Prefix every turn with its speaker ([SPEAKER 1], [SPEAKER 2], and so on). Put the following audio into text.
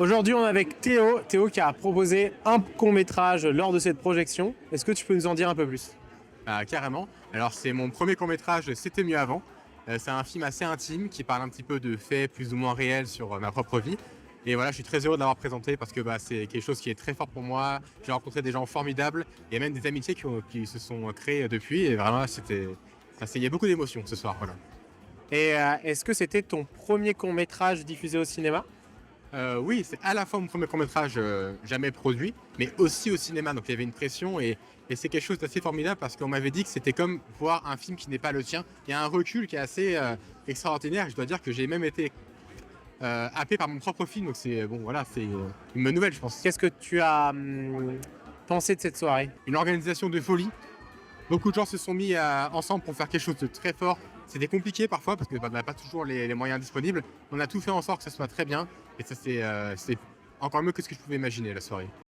[SPEAKER 1] Aujourd'hui, on est avec Théo. Théo qui a proposé un court-métrage lors de cette projection. Est-ce que tu peux nous en dire un peu plus?
[SPEAKER 2] Carrément. Alors c'est mon premier court-métrage, C'était mieux avant. C'est un film assez intime qui parle un petit peu de faits plus ou moins réels sur ma propre vie. Et voilà, je suis très heureux de l'avoir présenté parce que c'est quelque chose qui est très fort pour moi. J'ai rencontré des gens formidables et même des amitiés qui se sont créées depuis. Et vraiment, il y a beaucoup d'émotions ce soir. Voilà.
[SPEAKER 1] Et est-ce que c'était ton premier court-métrage diffusé au cinéma?
[SPEAKER 2] Oui, c'est à la fois mon premier court-métrage jamais produit, mais aussi au cinéma. Donc il y avait une pression et c'est quelque chose d'assez formidable parce qu'on m'avait dit que c'était comme voir un film qui n'est pas le tien. Il y a un recul qui est assez extraordinaire. Je dois dire que j'ai même été happé par mon propre film. Donc c'est une bonne nouvelle, je pense.
[SPEAKER 1] Qu'est-ce que tu as pensé de cette soirée?
[SPEAKER 2] Une organisation de folie. Beaucoup de gens se sont mis ensemble pour faire quelque chose de très fort. C'était compliqué parfois parce qu'on n'a pas toujours les moyens disponibles. On a tout fait en sorte que ça soit très bien et ça c'est encore mieux que ce que je pouvais imaginer la soirée.